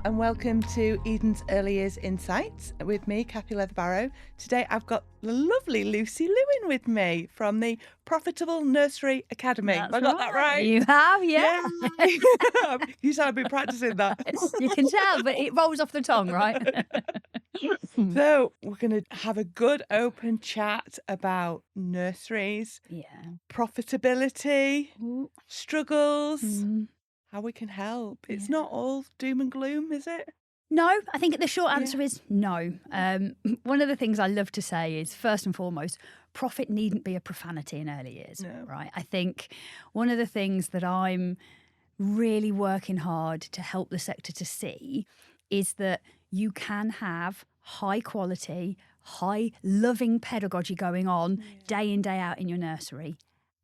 and welcome to Eden's Early Years Insights with me, Kathy Leatherbarrow. Today I've got the lovely Lucy Lewin with me from the Profitable Nursery Academy. That's Have I got that right? You have, yeah. You said I've been practicing that. You can tell, but it rolls off the tongue, right? So we're going to have a good open chat about nurseries, profitability, struggles, how we can help. It's not all doom and gloom, is it? No, I think the short answer is no. One of the things I love to say is, first and foremost, profit needn't be a profanity in early years, right? I think one of the things that I'm really working hard to help the sector to see is that you can have high quality, high loving pedagogy going on day in, day out in your nursery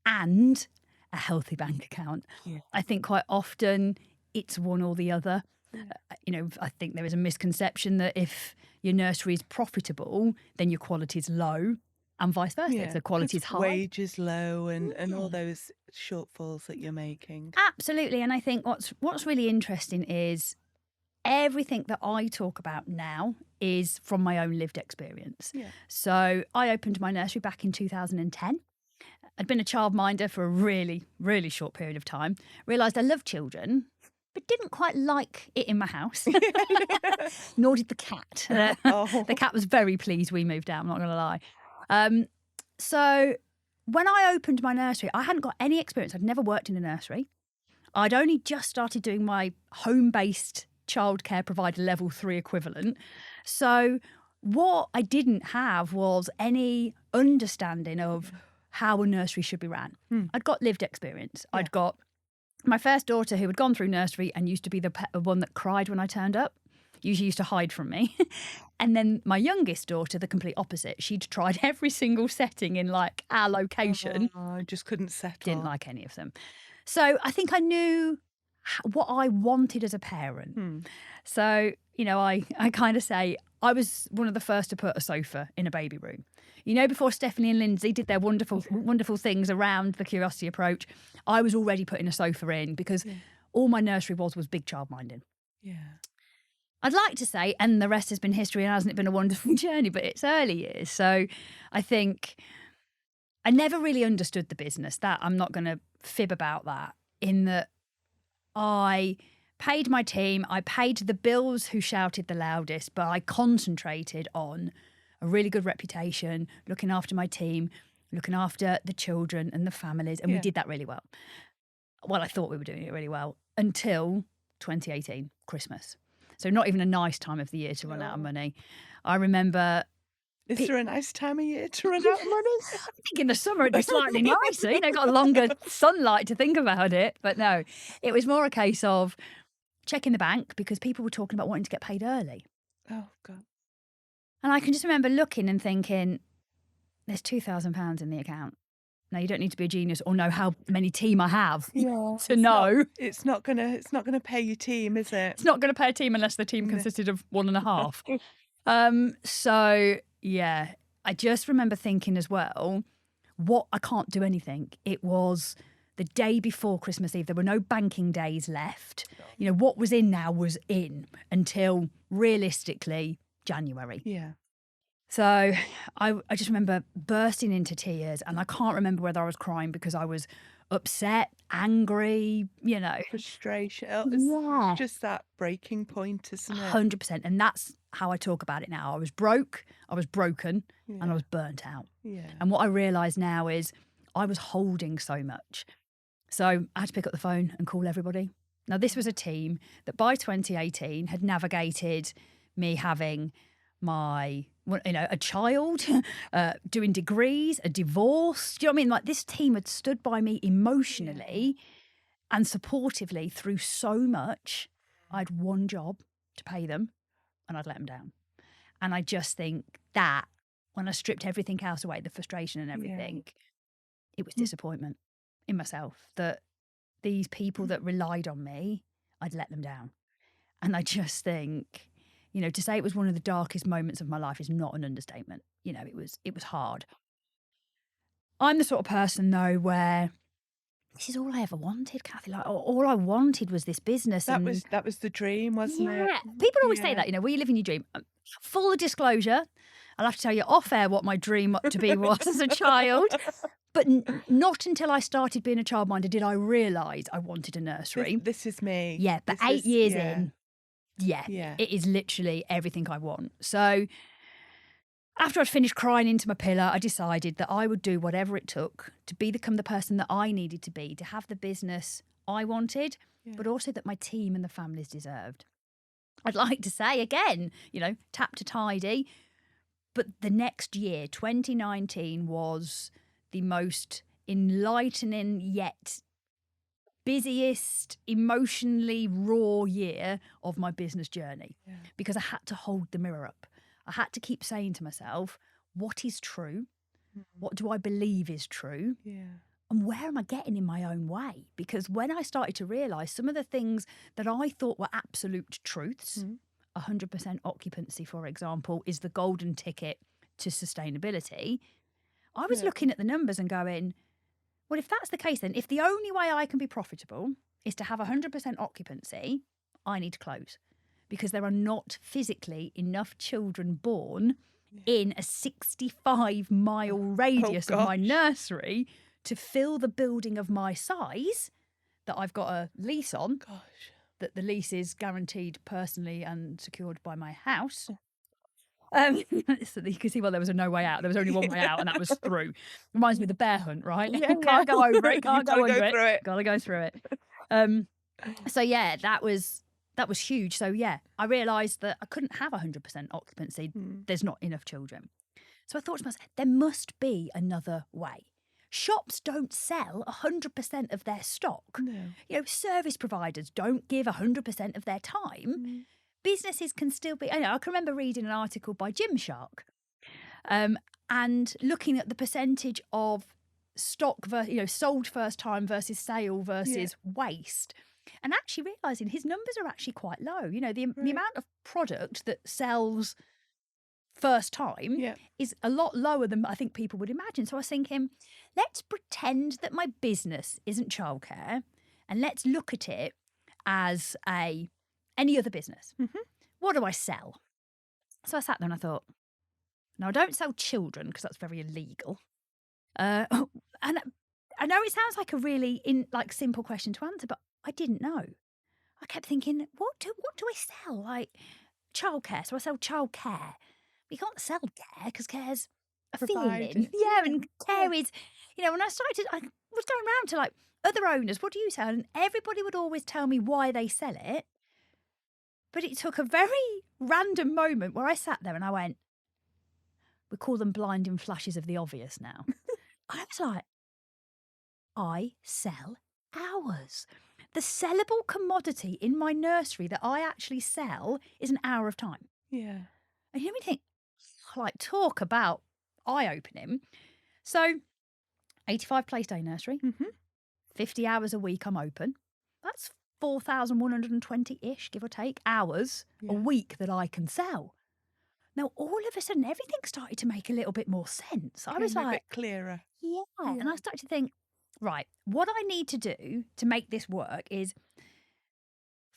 and a healthy bank account. I think quite often it's one or the other. I think there is a misconception that if your nursery is profitable, then your quality is low, and vice versa. If the quality is high, wages low, and all those shortfalls that you're making. Absolutely. And I think what's really interesting is everything that I talk about now is from my own lived experience. So I opened my nursery back in 2010. I'd been a childminder for a really, really short period of time. Realised I loved children, but didn't quite like it in my house. Nor did the cat. The cat was very pleased we moved out, I'm not going to lie. So when I opened my nursery, I hadn't got any experience. I'd never worked in a nursery. I'd only just started doing my home-based childcare provider level 3 equivalent. So what I didn't have was any understanding of how a nursery should be ran. I'd got lived experience. I'd got my first daughter who had gone through nursery and used to be the one that cried when I turned up. Usually used to hide from me. And then my youngest daughter, the complete opposite. She'd tried every single setting in like our location. I just couldn't settle. Didn't like any of them. So I think I knew what I wanted as a parent. So, I kind of say I was one of the first to put a sofa in a baby room. Before Stephanie and Lindsay did their wonderful, wonderful things around the curiosity approach, I was already putting a sofa in because all my nursery was big childminding. I'd like to say, and the rest has been history and hasn't it been a wonderful journey, but it's early years. So I think I never really understood the business. That I'm not going to fib about that, in that I paid my team, I paid the bills who shouted the loudest, but I concentrated on a really good reputation, looking after my team, looking after the children and the families, and we did that really well. Well, I thought we were doing it really well until 2018, Christmas. So not even a nice time of the year to run out of money. I remember... Is there a nice time of year to run out of money? I think in the summer it'd be slightly nicer. Got a longer sunlight to think about it. But no, it was more a case of checking the bank because people were talking about wanting to get paid early. Oh, God. And I can just remember looking and thinking, there's £2,000 in the account. Now, you don't need to be a genius or know how many team I have to know. It's not gonna pay your team, is it? It's not going to pay a team unless the team consisted of 1.5. So, yeah, I just remember thinking as well, I can't do anything. It was the day before Christmas Eve. There were no banking days left. What was in now was in until realistically January. So I just remember bursting into tears, and I can't remember whether I was crying because I was upset, angry, Frustration. It's just that breaking point, isn't it? 100%. And that's how I talk about it now. I was broke, I was broken, and I was burnt out. And what I realise now is I was holding so much. So I had to pick up the phone and call everybody. Now, this was a team that by 2018 had navigated me having a child, doing degrees, a divorce. Do you know what I mean? Like, this team had stood by me emotionally and supportively through so much. I had one job to pay them and I'd let them down. And I just think that when I stripped everything else away, the frustration and everything, it was disappointment in myself that these people that relied on me, I'd let them down. And I just think, to say it was one of the darkest moments of my life is not an understatement. It was hard. I'm the sort of person, though, where this is all I ever wanted, Kathy. Like, all I wanted was this business. That was the dream, wasn't it? Yeah. People always say that, will you live in your dream? Full disclosure, I'll have to tell you off air what my dream to be was as a child. But not until I started being a childminder did I realise I wanted a nursery. This is me. Yeah, but 8 years in, it is literally everything I want. So after I'd finished crying into my pillow, I decided that I would do whatever it took to become the person that I needed to be, to have the business I wanted, but also that my team and the families deserved. I'd like to say again, tap to tidy. But the next year, 2019, was the most enlightening yet busiest, emotionally raw year of my business journey, because I had to hold the mirror up. I had to keep saying to myself, what is true? What do I believe is true? And where am I getting in my own way? Because when I started to realise some of the things that I thought were absolute truths, 100% occupancy, for example, is the golden ticket to sustainability, I was looking at the numbers and going, well, if that's the case, then if the only way I can be profitable is to have 100% occupancy, I need to close, because there are not physically enough children born in a 65-mile radius of my nursery to fill the building of my size that I've got a lease on. That the lease is guaranteed personally and secured by my house. So you can see, well, there was no way out. There was only one way out, and that was through. Reminds me of the bear hunt, right? Can't go over it. Can't go under it. Got to go through it. So yeah, that was huge. So yeah, I realised that I couldn't have 100% occupancy. There's not enough children. So I thought to myself, there must be another way. Shops don't sell 100% of their stock. No. Service providers don't give 100% of their time. Businesses can still be. I can remember reading an article by Gymshark, and looking at the percentage of stock, sold first time versus sale versus waste, and actually realising his numbers are actually quite low. The amount of product that sells first time is a lot lower than I think people would imagine. So I was thinking, let's pretend that my business isn't childcare, and let's look at it as any other business. What do I sell? So I sat there and I thought, no, I don't sell children because that's very illegal. And I know it sounds like a really simple question to answer, but I didn't know. I kept thinking, what do I sell? Like childcare. So I sell childcare. You can't sell care because care's a feeling. And care is, when I started, I was going around to other owners, what do you sell? And everybody would always tell me why they sell it. But it took a very random moment where I sat there and I went, we call them blinding flashes of the obvious now. I was like, I sell hours. The sellable commodity in my nursery that I actually sell is an hour of time. And you think, talk about eye-opening. So 85 place day nursery, 50 hours a week I'm open. That's 4,120-ish, give or take, hours a week that I can sell. Now, all of a sudden, everything started to make a little bit more sense. I was like, a bit clearer. And I started to think, right, what I need to do to make this work is,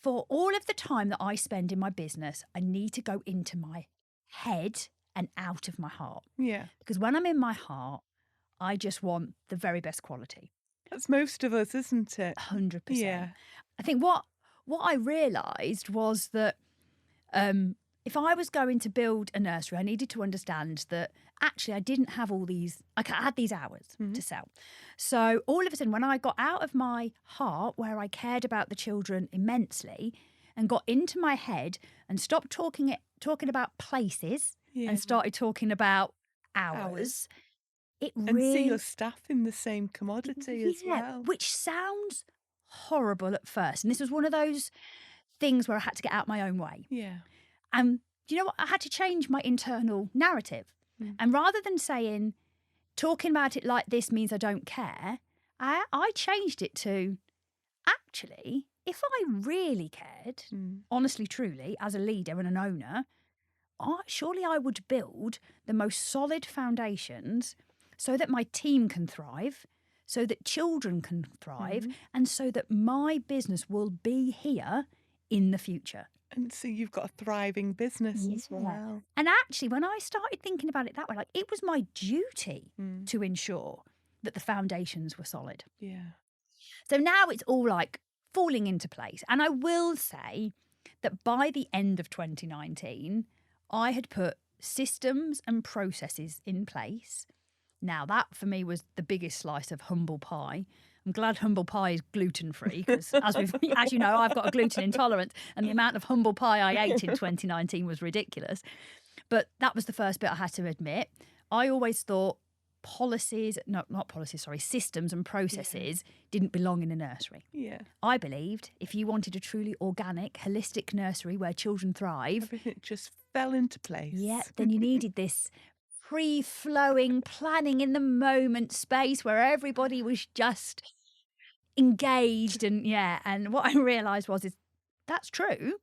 for all of the time that I spend in my business, I need to go into my head and out of my heart. Because when I'm in my heart, I just want the very best quality. That's most of us, isn't it? 100%. I think what I realised was that if I was going to build a nursery, I needed to understand that actually I didn't have all these, I had these hours to sell. So all of a sudden, when I got out of my heart, where I cared about the children immensely, and got into my head and stopped talking about places and started talking about hours. And see your staff in the same commodity as well. Which sounds horrible at first. And this was one of those things where I had to get out my own way. And do you know what? I had to change my internal narrative. And rather than saying, talking about it like this means I don't care, I changed it to, actually, if I really cared, honestly, truly, as a leader and an owner, surely I would build the most solid foundations so that my team can thrive, so that children can thrive and so that my business will be here in the future. And so you've got a thriving business as well. And actually, when I started thinking about it that way, like it was my duty to ensure that the foundations were solid. Yeah. So now it's all like falling into place. And I will say that by the end of 2019, I had put systems and processes in place. Now, that for me was the biggest slice of humble pie. I'm glad humble pie is gluten-free because, as you know, I've got a gluten intolerance and the amount of humble pie I ate in 2019 was ridiculous. But that was the first bit I had to admit. I always thought systems and processes didn't belong in a nursery. Yeah. I believed if you wanted a truly organic, holistic nursery where children thrive, everything just fell into place. Yeah, then you needed this free-flowing, planning in the moment space where everybody was just engaged and what I realised is that's true,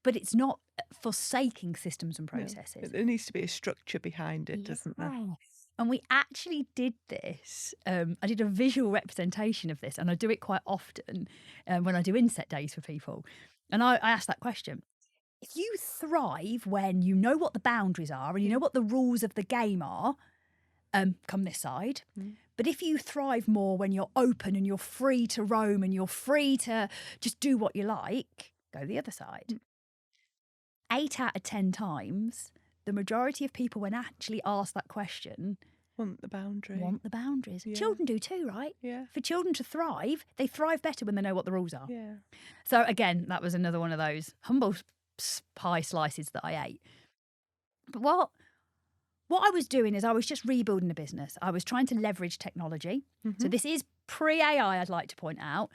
but it's not forsaking systems and processes. No, there needs to be a structure behind it, doesn't there? And we actually did this. I did a visual representation of this, and I do it quite often when I do inset days for people. And I asked that question. If you thrive when you know what the boundaries are and you know what the rules of the game are, come this side. But if you thrive more when you're open and you're free to roam and you're free to just do what you like, go the other side. 8 out of 10 times, the majority of people, when actually asked that question, want the boundaries. Yeah. Children do too, right? Yeah. For children to thrive, they thrive better when they know what the rules are. Yeah. So again, that was another one of those humble pie slices that I ate. But what I was doing is I was just rebuilding the business. I was trying to leverage technology. So this is pre-AI, I'd like to point out,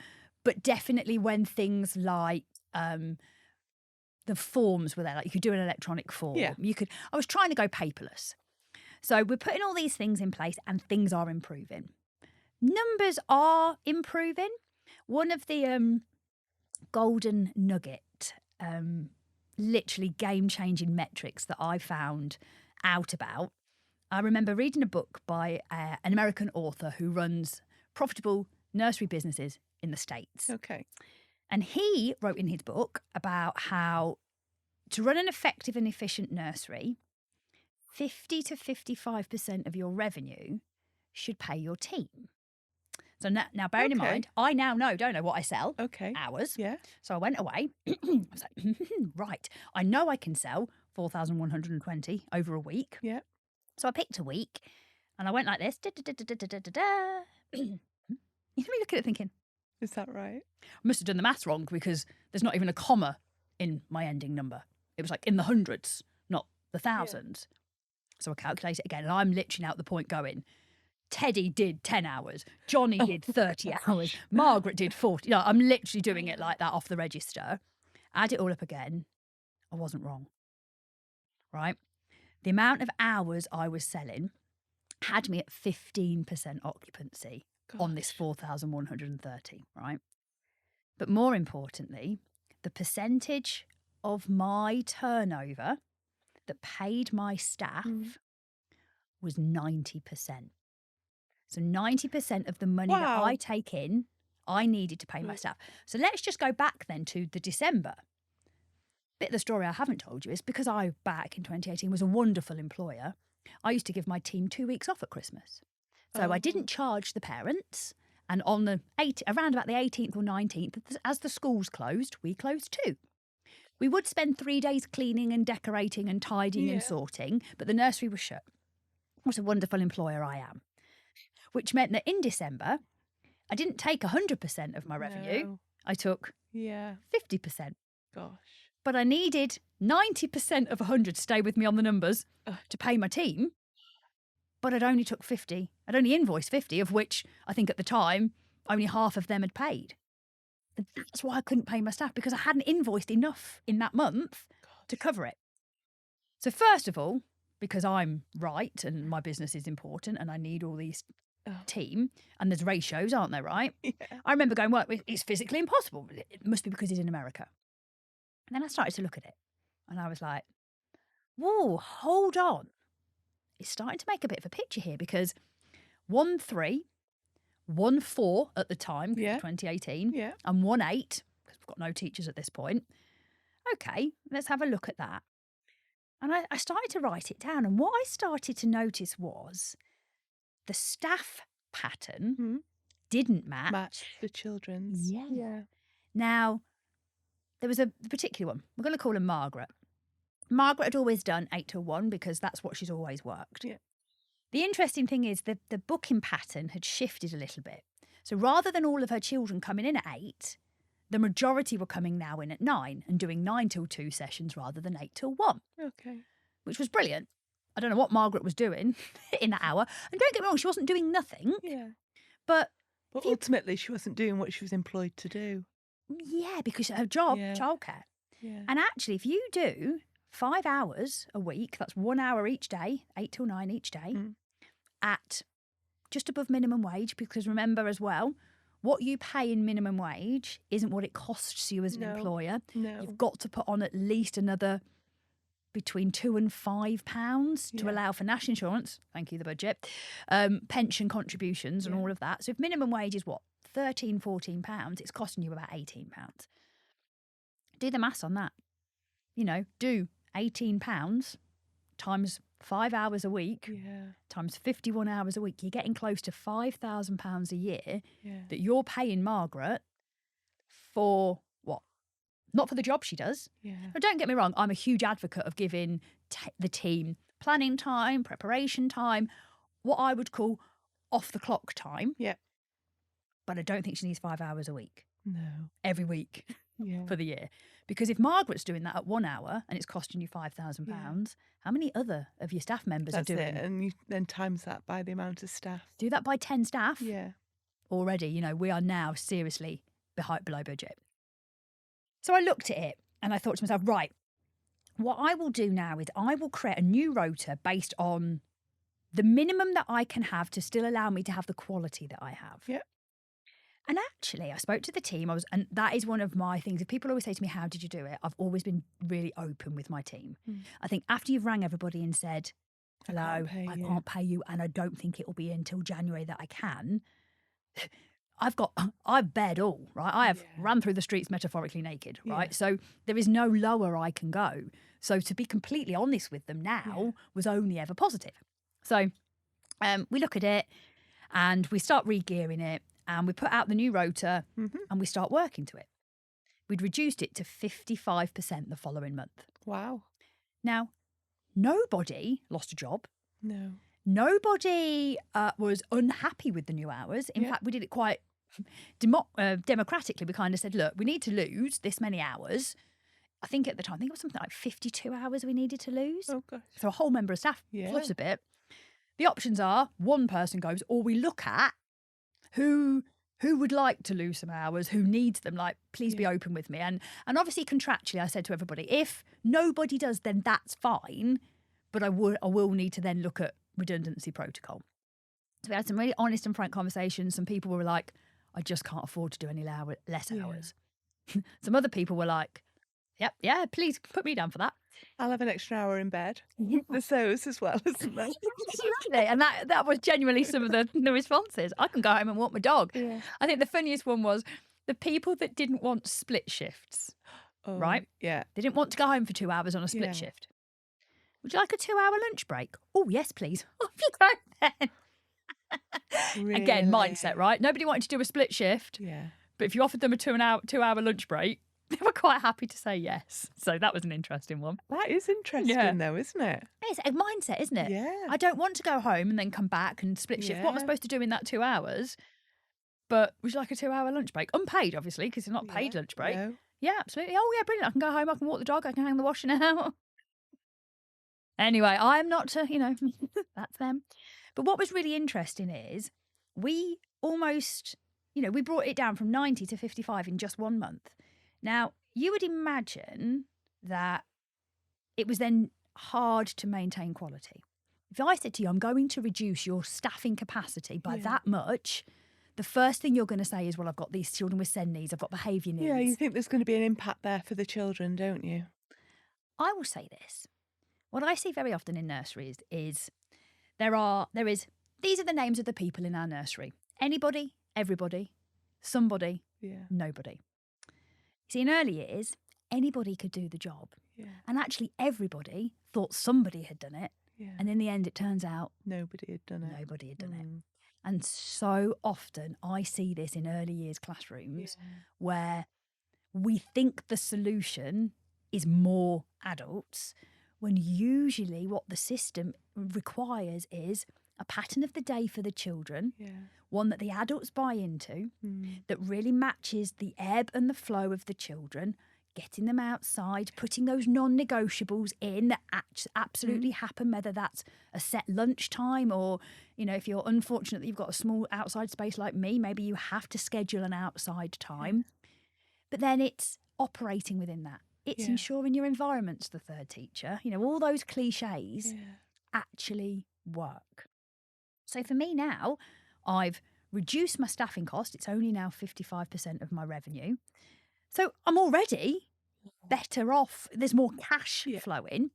but definitely when things like the forms were there, like you could do an electronic form. Yeah. I was trying to go paperless. So we're putting all these things in place and things are improving. Numbers are improving. One of the golden nugget, literally game-changing metrics that I found out about, I remember reading a book by an American author who runs profitable nursery businesses in the States. Okay. And he wrote in his book about how to run an effective and efficient nursery, 50 to 55% of your revenue should pay your team. So now bearing in mind, I now don't know what I sell. Okay. Hours. Yeah. So I went away. I was like, right, I know I can sell 4,120 over a week. Yeah. So I picked a week and I went like this. You know me looking at it thinking, is that right? I must have done the maths wrong because there's not even a comma in my ending number. It was like in the hundreds, not the thousands. Yeah. So I calculate it again and I'm literally out the point going, Teddy did 10 hours, Johnny did 30 hours, Margaret did 40. You know, I'm literally doing it like that off the register. Add it all up again. I wasn't wrong, right? The amount of hours I was selling had me at 15% occupancy on this 4,130, right? But more importantly, the percentage of my turnover that paid my staff was 90%. So 90% of the money that I take in, I needed to pay my staff. So let's just go back then to the December. Bit of the story I haven't told you is because I, back in 2018, was a wonderful employer, I used to give my team 2 weeks off at Christmas. So I didn't charge the parents. And on around about the 18th or 19th, as the schools closed, we closed too. We would spend 3 days cleaning and decorating and tidying and sorting, but the nursery was shut. What a wonderful employer I am. Which meant that in December, I didn't take 100% of my revenue. No. I took 50%. Gosh. But I needed 90% of 100 to stay with me on the numbers to pay my team. But I'd only took 50. I'd only invoiced 50, of which I think at the time, only half of them had paid. And that's why I couldn't pay my staff, because I hadn't invoiced enough in that month to cover it. So first of all, because I'm right and my business is important and I need all these team, and there's ratios, aren't there, right? Yeah. I remember going, well, it's physically impossible. It must be because he's in America. And then I started to look at it and I was like, whoa, hold on. It's starting to make a bit of a picture here, because 1-3 1 4 at the time, Yeah. 2018, Yeah. and 1 8, because we've got no teachers at this point. Okay, let's have a look at that. And I started to write it down. And what I started to notice was the staff pattern didn't match the children's. Yeah. Now, there was a particular one. We're going to call her Margaret. Margaret had always done 8 till 1 because that's what she's always worked. Yeah. The interesting thing is that the booking pattern had shifted a little bit. So rather than all of her children coming in at 8, the majority were coming now in at 9 and doing 9 till 2 sessions rather than 8 till 1. Okay. Which was brilliant. I don't know what Margaret was doing in that hour. And don't get me wrong, she wasn't doing nothing. Yeah. But ultimately, she wasn't doing what she was employed to do. Yeah, because her job, childcare. Yeah. And actually, if you do 5 hours a week, that's 1 hour each day, 8 till 9 each day, at just above minimum wage, because remember as well, what you pay in minimum wage isn't what it costs you as an employer. No. You've got to put on at least another between £2 and £5 to allow for national insurance, thank you, the budget, pension contributions and all of that. So if minimum wage is what, £13, £14, it's costing you about £18. Do the maths on that. You know, do £18 times 5 hours a week times 51 hours a week. You're getting close to £5,000 a year that you're paying Margaret for what? Not for the job she does. Yeah. Now, don't get me wrong, I'm a huge advocate of giving the team planning time, preparation time, what I would call off the clock time. Yeah. But I don't think she needs 5 hours a week. No. Every week for the year. Because if Margaret's doing that at 1 hour and it's costing you £5,000, how many other of your staff members are doing it? And you then times that by the amount of staff. Do that by 10 staff. Yeah. Already, you know, we are now seriously below budget. So I looked at it and I thought to myself, right, what I will do now is I will create a new rota based on the minimum that I can have to still allow me to have the quality that I have. Yeah. And actually, I spoke to the team. And that is one of my things. If people always say to me, how did you do it? I've always been really open with my team. I think after you've rang everybody and said, hello, I can't pay you and I don't think it will be until January that I can, I've bared all, right? I have ran through the streets metaphorically naked, right? So there is no lower I can go. So to be completely honest with them now was only ever positive. So we look at it and we start re-gearing it and we put out the new rota and we start working to it. We'd reduced it to 55% the following month. Wow. Now, nobody lost a job. No. Nobody was unhappy with the new hours. In fact, we did it quite democratically. We kind of said, look, we need to lose this many hours. I think at the time, it was something like 52 hours we needed to lose. Oh, gosh. So a whole member of staff fluffs a bit. The options are one person goes, or we look at who would like to lose some hours, who needs them, like, please be open with me. And obviously contractually, I said to everybody, if nobody does, then that's fine. But I will need to then look at redundancy protocol. So we had some really honest and frank conversations. Some people were like, I just can't afford to do any less hours. Some other people were like, yeah, please put me down for that. I'll have an extra hour in bed. The so's as well, isn't there? Absolutely. And that was genuinely some of the responses. I can go home and walk my dog. Yeah. I think the funniest one was the people that didn't want split shifts. Oh, right? Yeah. They didn't want to go home for 2 hours on a split shift. Would you like a 2-hour lunch break? Oh, yes, please. Off you go then. Really? Again, mindset, right? Nobody wanted to do a split shift. Yeah. But if you offered them a 2-hour lunch break, they were quite happy to say yes. So that was an interesting one. That is interesting though, isn't it? It's a mindset, isn't it? Yeah. I don't want to go home and then come back and split shift. What am I supposed to do in that 2 hours? But would you like a 2-hour lunch break? Unpaid, obviously, because it's not paid lunch break. No. Yeah, absolutely. Oh, yeah, brilliant. I can go home, I can walk the dog, I can hang the washing out. Anyway, I'm not to, that's them. But what was really interesting is we almost, we brought it down from 90 to 55 in just 1 month. Now, you would imagine that it was then hard to maintain quality. If I said to you, I'm going to reduce your staffing capacity by that much, the first thing you're going to say is, well, I've got these children with SEND needs, I've got behaviour needs. Yeah, you think there's going to be an impact there for the children, don't you? I will say this. What I see very often in nurseries is these are the names of the people in our nursery. Anybody, everybody, somebody, Yeah. nobody. See, in early years, anybody could do the job. Yeah. And actually everybody thought somebody had done it. Yeah. And in the end, it turns out Nobody had done it. nobody had done it. And so often I see this in early years classrooms where we think the solution is more adults, when usually what the system requires is a pattern of the day for the children, one that the adults buy into, that really matches the ebb and the flow of the children, getting them outside, putting those non-negotiables in that absolutely happen, whether that's a set lunchtime or, you know, if you're unfortunate that you've got a small outside space like me, maybe you have to schedule an outside time. But then it's operating within that. It's ensuring your environment's the third teacher. You know, all those cliches actually work. So for me now, I've reduced my staffing cost. It's only now 55% of my revenue. So I'm already better off. There's more cash flowing.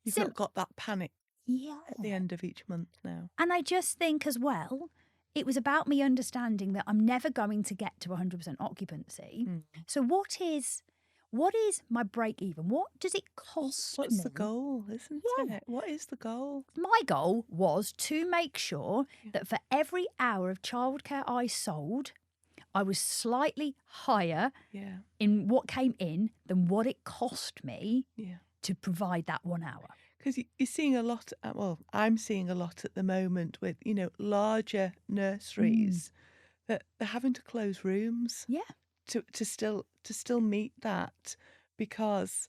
You've not got that panic at the end of each month now. And I just think as well, it was about me understanding that I'm never going to get to 100% occupancy. So what is my break even? What does it cost What's me? the goal, isn't it? What is the goal? My goal was to make sure that for every hour of childcare I sold, I was slightly higher in what came in than what it cost me to provide that 1 hour. Because you're seeing a lot, well, I'm seeing a lot at the moment with, you know, larger nurseries that they're having to close rooms to still meet that, because,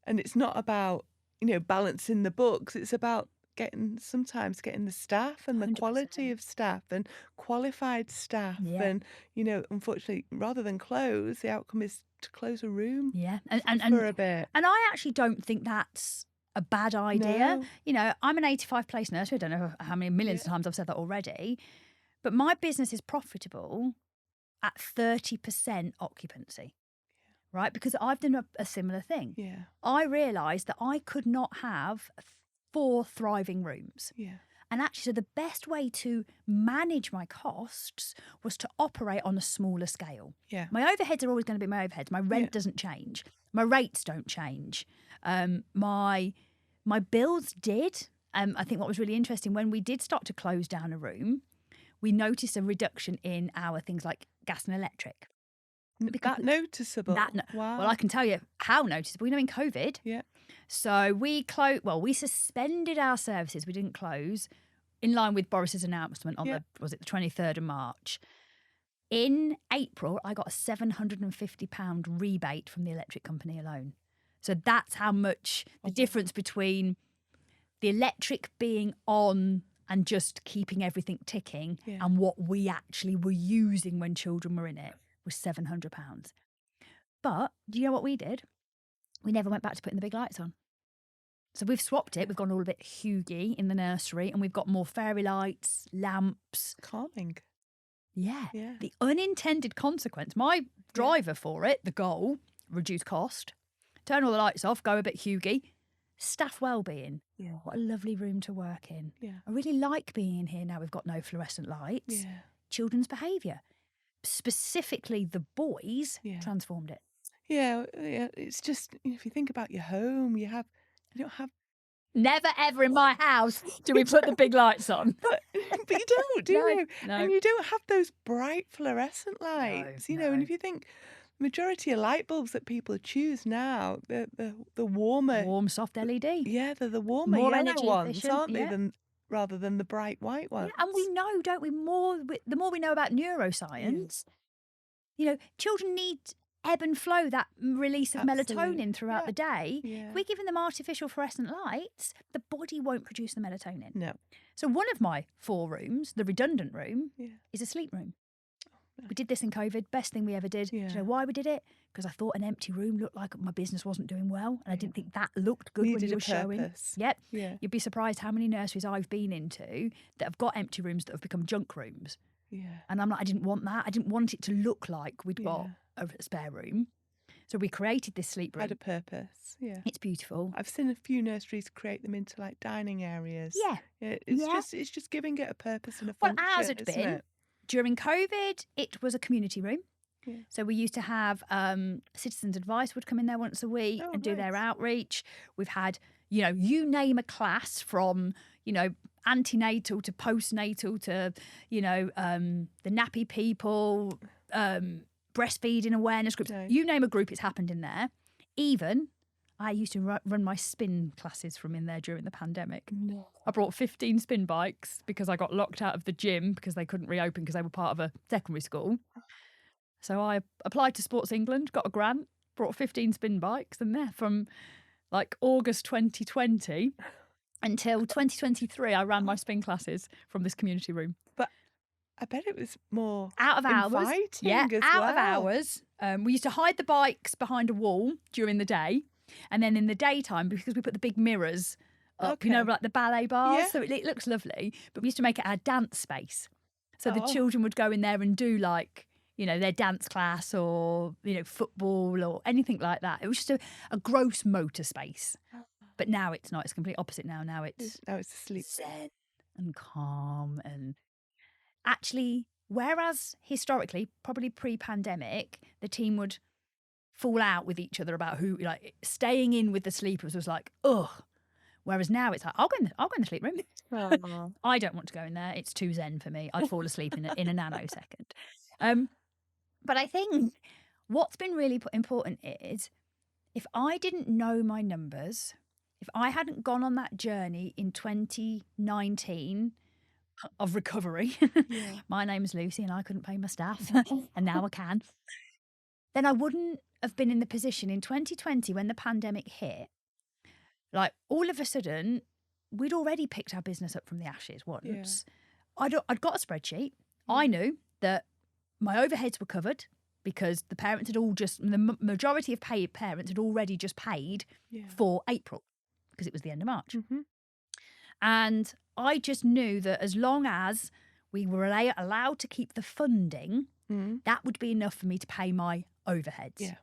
and it's not about, you know, balancing the books, it's about sometimes getting the staff and the 100%. quality of staff and qualified staff. And, you know, unfortunately, rather than close, the outcome is to close a room for a bit. And I actually don't think that's a bad idea. No. You know, I'm an 85 place nursery. I don't know how many millions of times I've said that already. But my business is profitable at 30% occupancy. Right? Because I've done a similar thing. I realised that I could not have 4 thriving rooms. And actually, so the best way to manage my costs was to operate on a smaller scale. My overheads are always going to be my overheads. My rent doesn't change. My rates don't change. My bills did. I think what was really interesting, when we did start to close down a room, we noticed a reduction in our things like gas and electric. That noticeable? Wow. Well, I can tell you how noticeable. You know, in COVID. So we suspended our services. We didn't close, in line with Boris's announcement on the 23rd of March. In April, I got a £750 rebate from the electric company alone. So that's how much the difference between the electric being on and just keeping everything ticking and what we actually were using when children were in it was £700. But do you know what we did? We never went back to putting the big lights on. So we've swapped it. We've gone all a bit Hughie in the nursery, and we've got more fairy lights, lamps. Calming. Yeah. The unintended consequence, my driver for it, the goal, reduce cost, turn all the lights off, go a bit Hughie, staff well-being. What a lovely room to work in. I really like being in here now we've got no fluorescent lights. Children's behaviour. Specifically the boys transformed it. It's just, you know, if you think about your home, you don't have. Never ever in my house do we put the big lights on. But you don't, do you? No. And you don't have those bright fluorescent lights, you know. And if you think, the majority of light bulbs that people choose now, the warmer, warm soft LED. They're the warmer, more yellow energy ones, efficient, aren't they? Rather than the bright white ones. And we know, don't we? The more we know about neuroscience, you know, children need ebb and flow, that release of melatonin throughout the day. If we're giving them artificial fluorescent lights, the body won't produce the melatonin. No. So one of my 4 rooms, the redundant room, is a sleep room. We did this in COVID. Best thing we ever did. Do you know why we did it? Because I thought an empty room looked like my business wasn't doing well, and I didn't think that looked good when you were showing. You'd be surprised how many nurseries I've been into that have got empty rooms that have become junk rooms. And I'm like, I didn't want that. I didn't want it to look like we'd got a spare room. So we created this sleep room. Had a purpose. It's beautiful. I've seen a few nurseries create them into like dining areas. It's just giving it a purpose and a function. Well, ours had been. During COVID, it was a community room. Yeah. So we used to have Citizens Advice would come in there once a week and do their outreach. We've had, you name a class from, antenatal to postnatal to, the nappy people, breastfeeding awareness groups. No. You name a group, it's happened in there. Even I used to run my spin classes from in there during the pandemic. No. I brought 15 spin bikes because I got locked out of the gym because they couldn't reopen because they were part of a secondary school. So I applied to Sports England, got a grant, brought 15 spin bikes, and there from like August 2020 until 2023, I ran my spin classes from this community room. But I bet it was more out of hours. Out of hours. We used to hide the bikes behind a wall during the day, and then in the daytime, because we put the big mirrors up, like the ballet bars, so it looks lovely. But we used to make it our dance space, so the children would go in there and do like, their dance class or, football or anything like that. It was just a gross motor space. But now it's not. It's complete opposite now. Now it's asleep. Zen and calm. And actually, whereas historically, probably pre-pandemic, the team would fall out with each other about who, like, staying in with the sleepers was like, ugh. Whereas now it's like, I'll go in the sleep room. I don't want to go in there. It's too zen for me. I'd fall asleep in a nanosecond. But I think what's been really important is if I didn't know my numbers, if I hadn't gone on that journey in 2019 of recovery, my name's Lucy and I couldn't pay my staff and now I can, then I wouldn't have been in the position in 2020 when the pandemic hit. Like all of a sudden, we'd already picked our business up from the ashes once. Yeah. I'd got a spreadsheet. I knew that my overheads were covered because the parents had the majority of paid parents had already just paid for April because it was the end of March. Mm-hmm. And I just knew that as long as we were allowed to keep the funding, that would be enough for me to pay my overheads. Yeah.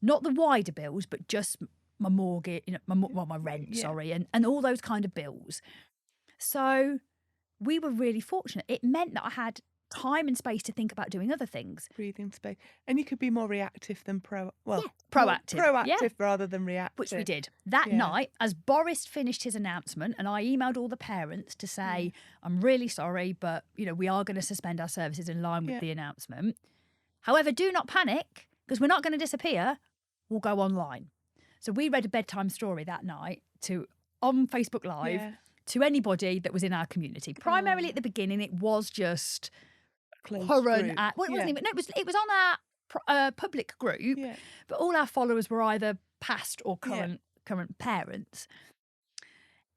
Not the wider bills, but just my mortgage, my rent, and all those kind of bills. So we were really fortunate. It meant that I had time and space to think about doing other things. Breathing space. And you could be more reactive than proactive. Proactive rather than reactive. Which we did. That night, as Boris finished his announcement, and I emailed all the parents to say, I'm really sorry, but we are going to suspend our services in line with the announcement. However, do not panic, because we're not going to disappear. We'll go online. So we read a bedtime story that night on Facebook Live to anybody that was in our community. Primarily at the beginning, it was just current. It wasn't even. No, it was on our public group, but all our followers were either past or current parents.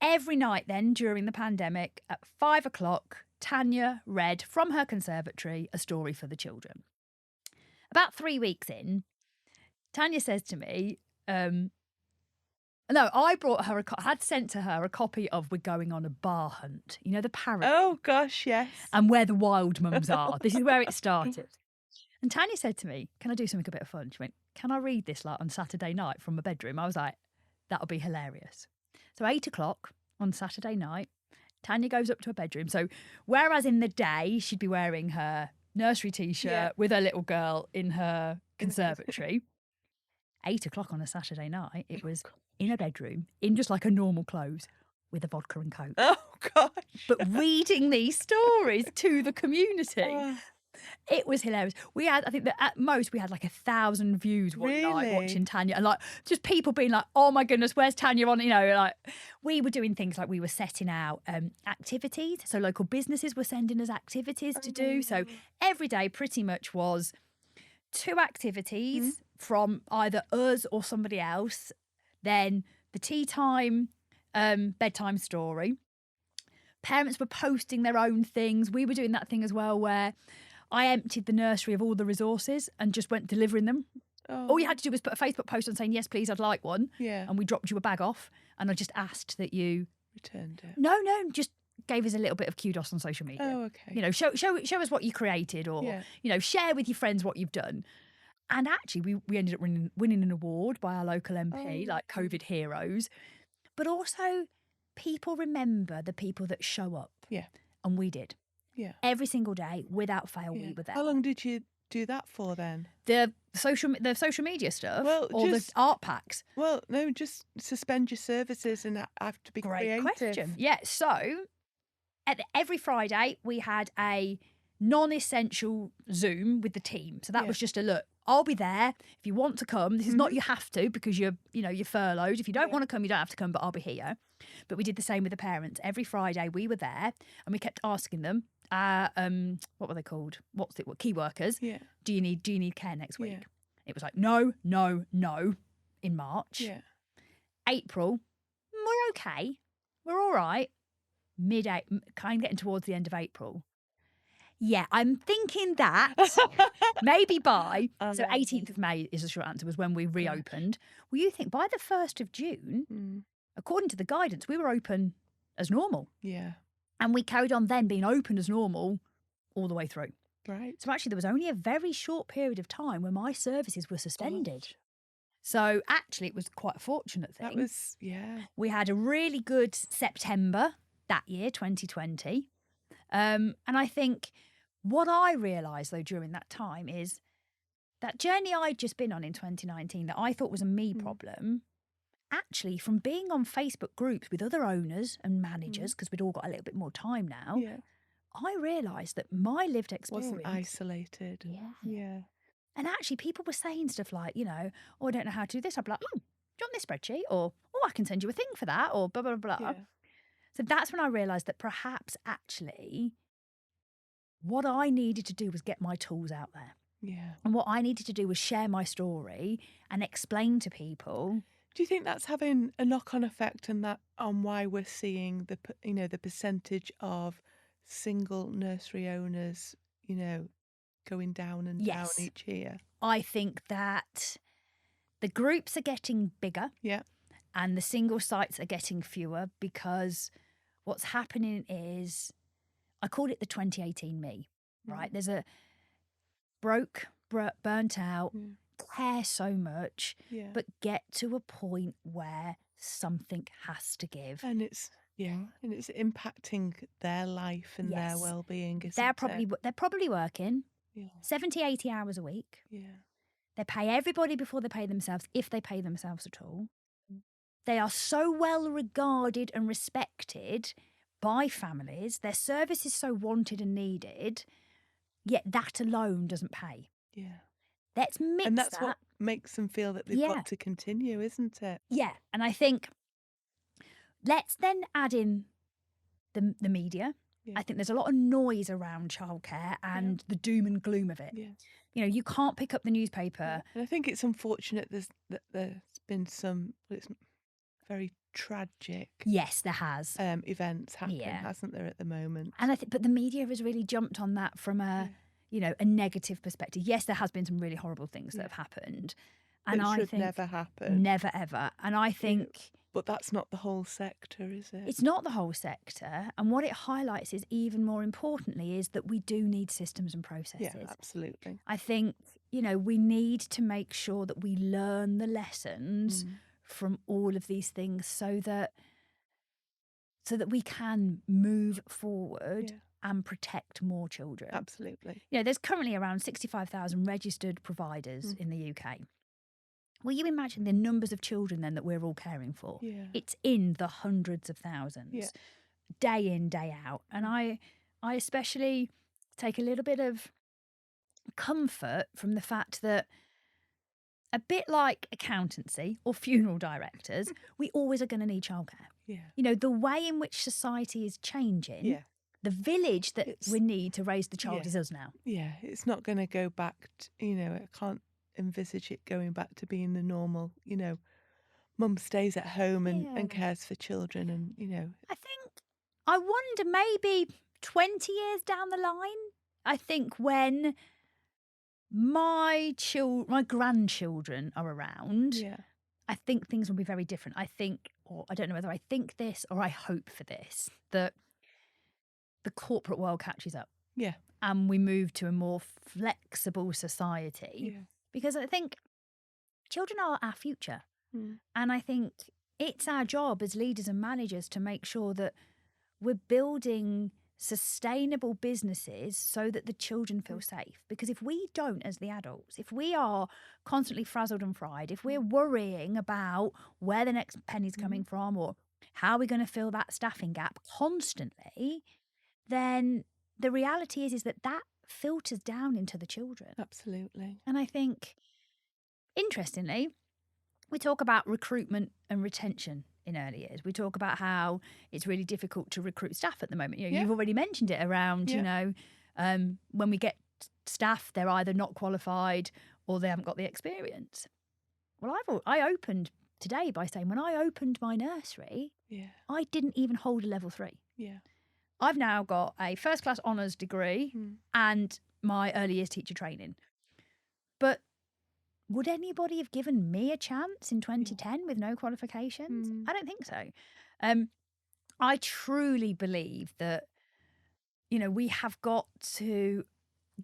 Every night then during the pandemic at 5 o'clock, Tanya read from her conservatory a story for the children. About 3 weeks in, Tanya says to me, I brought her had sent to her a copy of We're Going on a Bar Hunt. The parrot. Oh, gosh, yes. And Where the Wild Mums Are. This is where it started. And Tanya said to me, can I do something a bit of fun? She went, can I read this on Saturday night from my bedroom? I was like, that'll be hilarious. So 8 o'clock on Saturday night, Tanya goes up to her bedroom. So whereas in the day she'd be wearing her nursery T-shirt with her little girl in her conservatory, 8 o'clock on a Saturday night, it was in her bedroom, in just like a normal clothes, with a vodka and Coke. Oh, gosh. But reading these stories to the community. It was hilarious. We had, I think that at most we had like 1,000 views one night watching Tanya, and like just people being like, "Oh my goodness, where's Tanya on?" Like we were doing things like we were setting out activities. So local businesses were sending us activities to do. So every day pretty much was 2 activities from either us or somebody else. Then the tea time, bedtime story. Parents were posting their own things. We were doing that thing as well where I emptied the nursery of all the resources and just went delivering them. Oh. All you had to do was put a Facebook post on saying, yes, please, I'd like one. Yeah. And we dropped you a bag off. And I just asked that you... returned it. No, just gave us a little bit of kudos on social media. Oh, okay. Show us what you created or, share with your friends what you've done. And actually, we ended up winning an award by our local MP, like COVID Heroes. But also, people remember the people that show up. Yeah. And we did. Yeah. Every single day, without fail, we were there. How long did you do that for then? The social media stuff, or the art packs? Well, no, just suspend your services and have to be Great creative. question. Yeah. So every Friday we had a non-essential Zoom with the team. So that was just a look. I'll be there if you want to come. This is not you have to because you're furloughed. If you don't want to come, you don't have to come. But I'll be here. But we did the same with the parents. Every Friday we were there, and we kept asking them, what were they called? What key workers? Yeah. Do you need care next week? Yeah. It was like no, no, no. In March. Yeah. April, we're okay. We're all right. Kind of getting towards the end of April. Yeah, I'm thinking that maybe by, so 18th of May is the short answer, was when we reopened. Well, you think by the 1st of June, according to the guidance, we were open as normal. Yeah. And we carried on then being open as normal all the way through. Right. So actually there was only a very short period of time where my services were suspended. So actually it was quite a fortunate thing. That was, yeah. We had a really good September that year, 2020. And I think what I realised, though, during that time is that journey I'd just been on in 2019 that I thought was a me problem, actually, from being on Facebook groups with other owners and managers, because we'd all got a little bit more time now, I realised that my lived experience wasn't isolated. Yeah. And actually, people were saying stuff like, oh, I don't know how to do this. I'd be like, do you want this spreadsheet? Or, oh, I can send you a thing for that, or blah, blah, blah. Yeah. So that's when I realised that perhaps actually what I needed to do was get my tools out there. Yeah. And what I needed to do was share my story and explain to people. Do you think that's having a knock-on effect on why we're seeing the percentage of single nursery owners, going down and down each year? I think that the groups are getting bigger. Yeah. And the single sites are getting fewer because what's happening is, I called it the 2018 me, right? There's a burnt out, care so much, but get to a point where something has to give. And it's impacting their life and their well-being. They're probably working 70, 80 hours a week. Yeah. They pay everybody before they pay themselves, if they pay themselves at all. They are so well regarded and respected by families. Their service is so wanted and needed, yet that alone doesn't pay. Yeah. Let's mix and that's what makes them feel that they've got to continue, isn't it? Yeah. And I think let's then add in the media. Yeah. I think there's a lot of noise around childcare and the doom and gloom of it. Yeah. You can't pick up the newspaper. Yeah. And I think it's unfortunate that there's been some very tragic. Yes, there has. Events happening, hasn't there, at the moment? And but the media has really jumped on that from a negative perspective. Yes, there has been some really horrible things that have happened. And I think never happen. Never ever. And I think but that's not the whole sector, is it? It's not the whole sector. And what it highlights is, even more importantly, is that we do need systems and processes. Yeah, absolutely. I think, we need to make sure that we learn the lessons from all of these things so that we can move forward and protect more children. Absolutely. There's currently around 65,000 registered providers in the UK. Well, you imagine the numbers of children then that we're all caring for. Yeah. It's in the hundreds of thousands, day in, day out. And I especially take a little bit of comfort from the fact that, a bit like accountancy or funeral directors, we always are going to need childcare. Yeah. The way in which society is changing, the village that we need to raise the child is us now. Yeah, it's not going to go back to, I can't envisage it going back to being the normal, mum stays at home and cares for children and, I wonder, maybe 20 years down the line, I think when my grandchildren are around, I think things will be very different. I think, or I don't know whether I think this or I hope for this, that the corporate world catches up. Yeah. And we move to a more flexible society. Yeah. Because I think children are our future. And I think it's our job as leaders and managers to make sure that we're building sustainable businesses so that the children feel safe. Because if we don't, as the adults, if we are constantly frazzled and fried, if we're worrying about where the next penny's coming from or how we're going to fill that staffing gap constantly, then the reality is that filters down into the children. Absolutely. And I think, interestingly, we talk about recruitment and retention in early years. We talk about how it's really difficult to recruit staff at the moment. You've already mentioned it around, when we get staff, they're either not qualified or they haven't got the experience. Well, I opened today by saying when I opened my nursery, I didn't even hold a level 3. Yeah. I've now got a first class honours degree and my early years teacher training. But would anybody have given me a chance in 2010 with no qualifications? I don't think so. I truly believe that, we have got to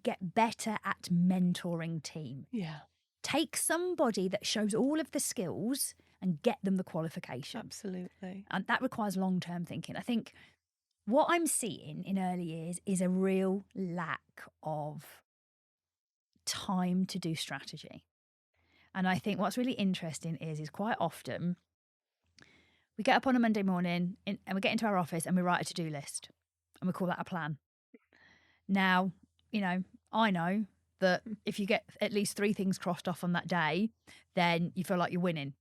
get better at mentoring team. Yeah. Take somebody that shows all of the skills and get them the qualification. Absolutely. And that requires long-term thinking. I think what I'm seeing in early years is a real lack of time to do strategy. And I think what's really interesting is quite often we get up on a Monday morning and we get into our office and we write a to-do list and we call that a plan. Now, I know that if you get at least 3 things crossed off on that day, then you feel like you're winning.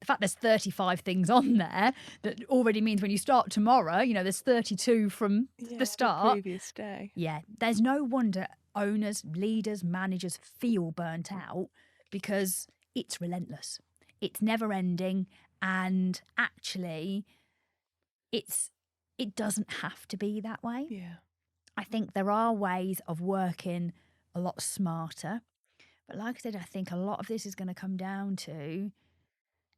The fact there's 35 things on there, that already means when you start tomorrow, there's 32 from the start. The previous day. Yeah, there's no wonder owners, leaders, managers feel burnt out because it's relentless. It's never ending. And actually, it doesn't have to be that way. Yeah. I think there are ways of working a lot smarter. But like I said, I think a lot of this is going to come down to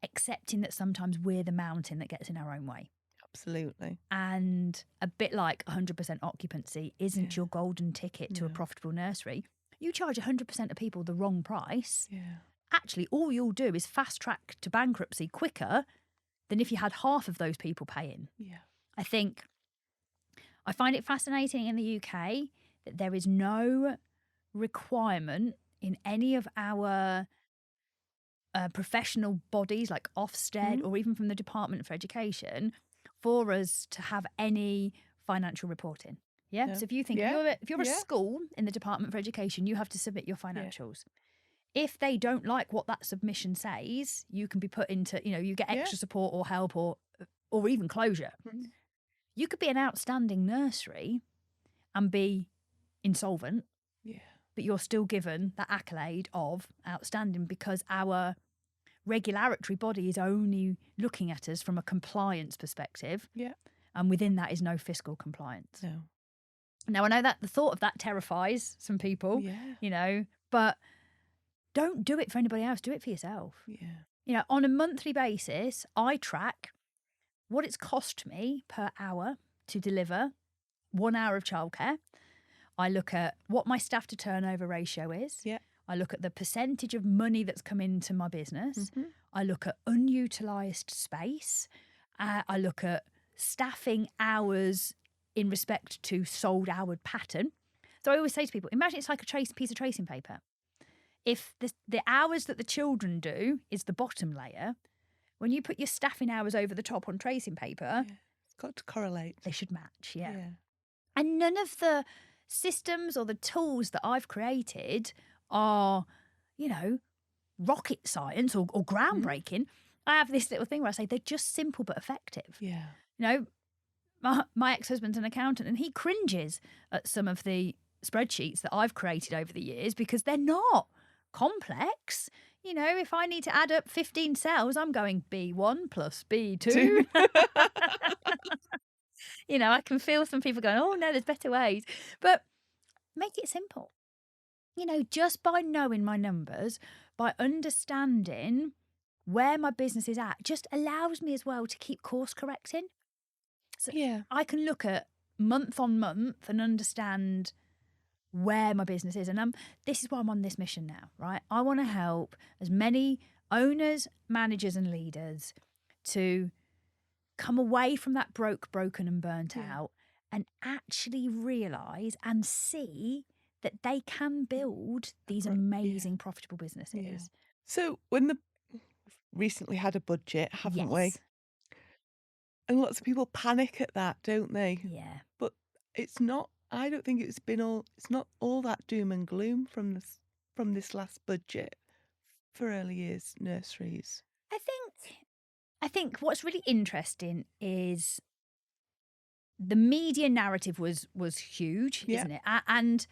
accepting that sometimes we're the mountain that gets in our own way. Absolutely. And a bit like 100% occupancy isn't your golden ticket to a profitable nursery. You charge 100% of people the wrong price. Yeah. Actually, all you'll do is fast track to bankruptcy quicker than if you had half of those people paying. Yeah. I find it fascinating in the UK that there is no requirement in any of our professional bodies like Ofsted or even from the Department for Education for us to have any financial reporting. Yeah. So if you think if you're a school in the Department for Education, you have to submit your financials. If they don't like what that submission says, you can be put into, you get extra support or help or even closure. You could be an outstanding nursery and be insolvent. Yeah. But you're still given that accolade of outstanding because our regulatory body is only looking at us from a compliance perspective. Yeah. And within that is no fiscal compliance. No. Now, I know that the thought of that terrifies some people, but don't do it for anybody else. Do it for yourself. Yeah. On a monthly basis, I track what it's cost me per hour to deliver 1 hour of childcare. I look at what my staff to turnover ratio is. Yeah. I look at the percentage of money that's come into my business. I look at unutilised space. I look at staffing hours in respect to sold hour pattern. So I always say to people, imagine it's like a piece of tracing paper. If the hours that the children do is the bottom layer, when you put your staffing hours over the top on tracing paper, it's got to correlate. They should match, yeah. And none of the systems or the tools that I've created are, rocket science or groundbreaking. I have this little thing where I say they're just simple but effective. Yeah. My ex-husband's an accountant and he cringes at some of the spreadsheets that I've created over the years because they're not complex. If I need to add up 15 cells, I'm going B1 plus B2. I can feel some people going, oh, no, there's better ways. But make it simple. Just by knowing my numbers, by understanding where my business is at, just allows me as well to keep course correcting. So I can look at month on month and understand where my business is. And this is why I'm on this mission now, right? I want to help as many owners, managers and leaders to come away from that broken and burnt out and actually realise and see that they can build these amazing profitable businesses. Yeah. So we've recently had a budget, haven't we? Yes. And lots of people panic at that, don't they? Yeah. But it's not. I don't think it's not all that doom and gloom from this last budget for early years nurseries. I think what's really interesting is the media narrative was huge, Yeah. isn't it? And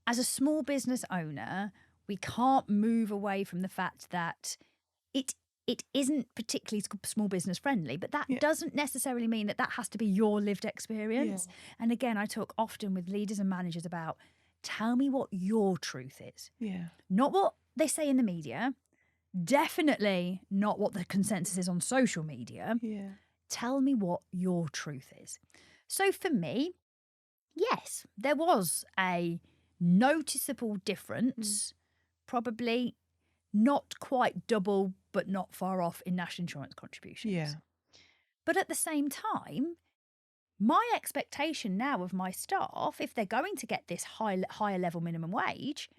as a small business owner, we can't move away from the fact that it isn't particularly small business friendly, but that doesn't necessarily mean that has to be your lived experience. And again, I talk often with leaders and managers about, tell me what your truth is. Yeah. Not what they say in the media, definitely not what the consensus is on social media. Yeah. Tell me what your truth is. So for me, yes, there was a noticeable difference, probably not quite double, but not far off in national insurance contributions. Yeah. But at the same time, my expectation now of my staff, if they're going to get this higher level minimum wage,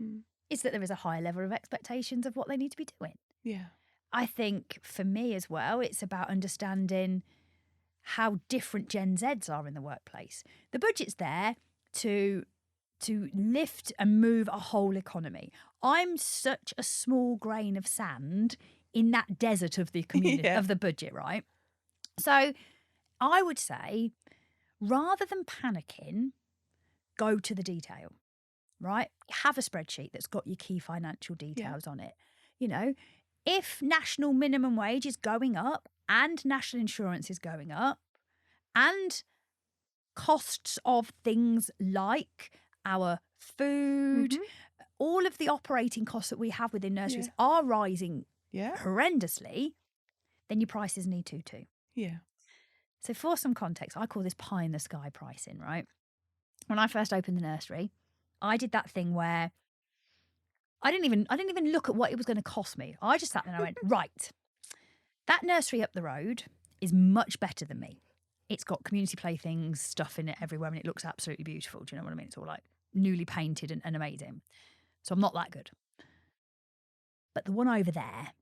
is that there is a higher level of expectations of what they need to be doing. Yeah. I think for me as well, it's about understanding how different Gen Zs are in the workplace. The budget's there to lift and move a whole economy. I'm such a small grain of sand in that desert of the community of the budget, right? So I would say, rather than panicking, go to the detail, right? Have a spreadsheet that's got your key financial details on it. You know, if national minimum wage is going up and national insurance is going up and costs of things like our food, all of the operating costs that we have within nurseries are rising horrendously, then your prices need to too. Yeah. So for some context, I call this pie in the sky pricing, right? When I first opened the nursery, I did that thing where I didn't even look at what it was going to cost me. I just sat there and I went, right, that nursery up the road is much better than me. It's got community playthings, stuff in it everywhere, and it looks absolutely beautiful. Do you know what I mean? It's all like newly painted and amazing. So I'm not that good. But the one over there,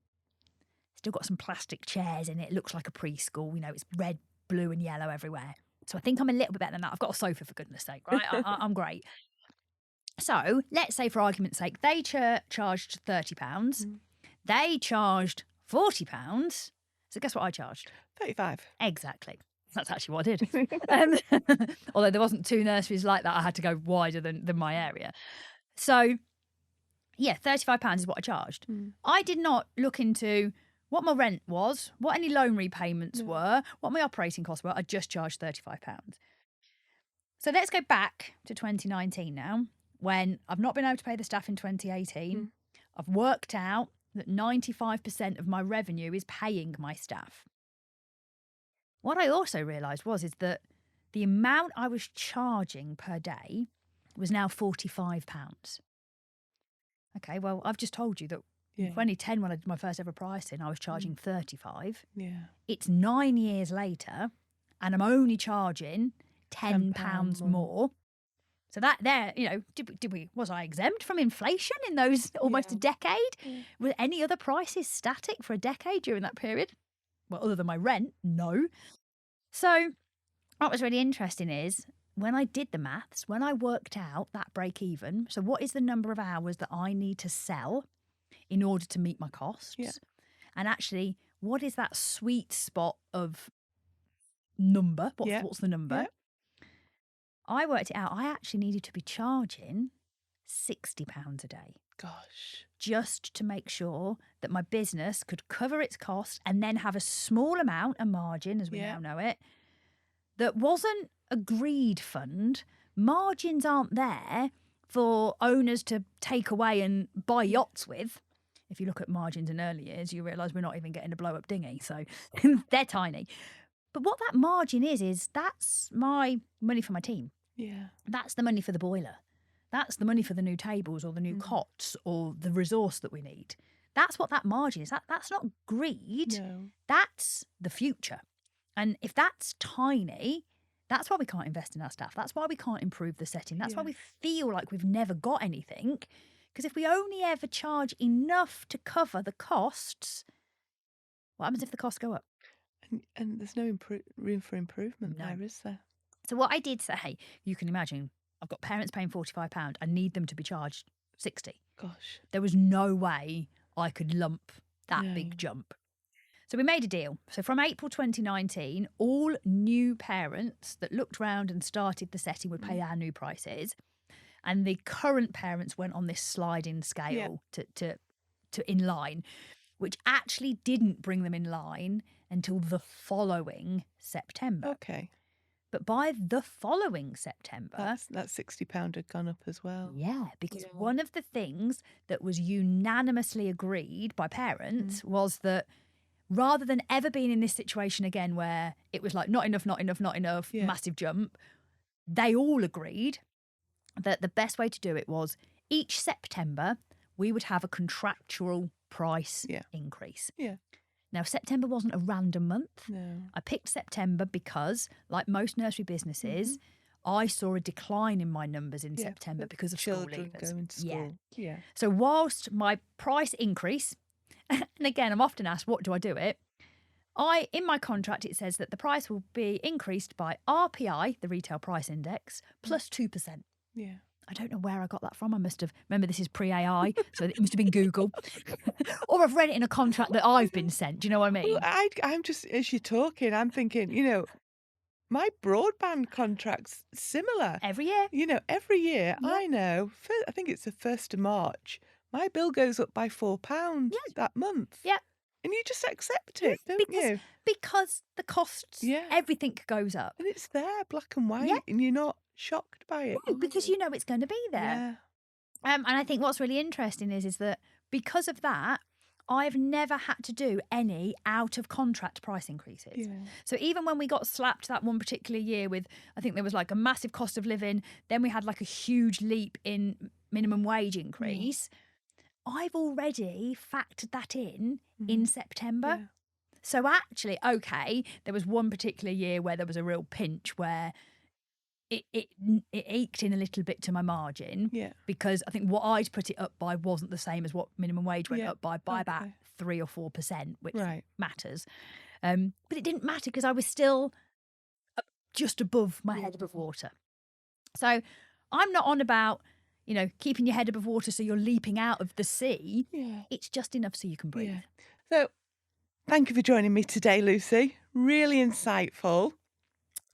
still got some plastic chairs in it. It looks like a preschool. You know, it's red, blue and yellow everywhere. So I think I'm a little bit better than that. I've got a sofa, for goodness sake, right? I'm great. So let's say, for argument's sake, they charged £30. They charged £40. So guess what I charged? 35. Exactly. That's actually what I did. Although there wasn't two nurseries like that, I had to go wider than my area. So, yeah, £35 is what I charged. I did not look into what my rent was, what any loan repayments were, what my operating costs were. I just charged £35. So let's go back to 2019 now, when I've not been able to pay the staff in 2018. I've worked out that 95% of my revenue is paying my staff. What I also realised is that the amount I was charging per day was now £45. Okay, well, I've just told you that in 2010, when I did my first ever pricing, I was charging £35. Yeah. It's 9 years later, and I'm only charging £10 more. So that there, you know, was I exempt from inflation in those almost a decade? Were any other prices static for a decade during that period? Well, other than my rent, no. So what was really interesting is when I did the maths, when I worked out that break even, so what is the number of hours that I need to sell in order to meet my costs? And actually, what is that sweet spot of number? What's the number? I worked it out. I actually needed to be charging £60 a day. Gosh. Just to make sure that my business could cover its costs and then have a small amount, a margin, as we now know it, that wasn't a greed fund. Margins aren't there for owners to take away and buy yachts with. If you look at margins in early years, you realise we're not even getting a blow-up dinghy, so they're tiny. But what that margin is that's my money for my team. Yeah. That's the money for the boiler. That's the money for the new tables or the new cots or the resource that we need. That's what that margin is. That's not greed. No. That's the future. And if that's tiny, That's why we can't invest in our staff. That's why we can't improve the setting. That's why we feel like we've never got anything. Because if we only ever charge enough to cover the costs, what happens if the costs go up? And there's no room for improvement there, is there? So what I did say, you can imagine, I've got parents paying £45. I need them to be charged 60. Gosh. There was no way I could lump that big jump. So we made a deal. So from April 2019, all new parents that looked round and started the setting would pay our new prices. And the current parents went on this sliding scale to in line, which actually didn't bring them in line until the following September. Okay. But by the following September... That £60 had gone up as well. Yeah, because one of the things that was unanimously agreed by parents was that rather than ever being in this situation again where it was like not enough, massive jump, they all agreed that the best way to do it was each September we would have a contractual price increase. Yeah. Now, September wasn't a random month. No. I picked September because, like most nursery businesses, I saw a decline in my numbers in September because of school leavers. Going to school. Yeah. So whilst my price increase, and again, I'm often asked, what do I do it? In my contract, it says that the price will be increased by RPI, the retail price index, plus 2%. Yeah. I don't know where I got that from. I must have, remember this is pre-AI, so it must have been Google. Or I've read it in a contract that I've been sent. Do you know what I mean? Well, I'm just, as you're talking, I'm thinking, my broadband contract's similar. Every year? Every year, I know, I think it's the 1st of March, my bill goes up by £4 that month. Yeah. And you just accept it, don't you? Because the costs, everything goes up. And it's there, black and white, and you're not shocked by it. No, because you know it's going to be there. Yeah. And I think what's really interesting is that because of that, I've never had to do any out-of-contract price increases. Yeah. So even when we got slapped that one particular year with, I think there was like a massive cost of living, then we had like a huge leap in minimum wage increase, I've already factored that in September. Yeah. So actually, okay, there was one particular year where there was a real pinch where it eked in a little bit to my margin because I think what I'd put it up by wasn't the same as what minimum wage went up by about 3 or 4%, which matters. But it didn't matter because I was still just above my head above water. So I'm not on about, keeping your head above water so you're leaping out of the sea. Yeah. It's just enough so you can breathe. Yeah. So thank you for joining me today, Lucy. Really insightful.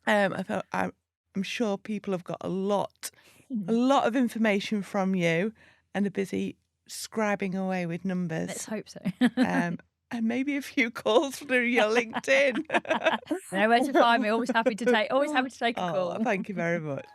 I'm sure people have got a lot of information from you and are busy scribing away with numbers. Let's hope so. And maybe a few calls through your LinkedIn. Know where to find me. Always happy to take a call. Thank you very much.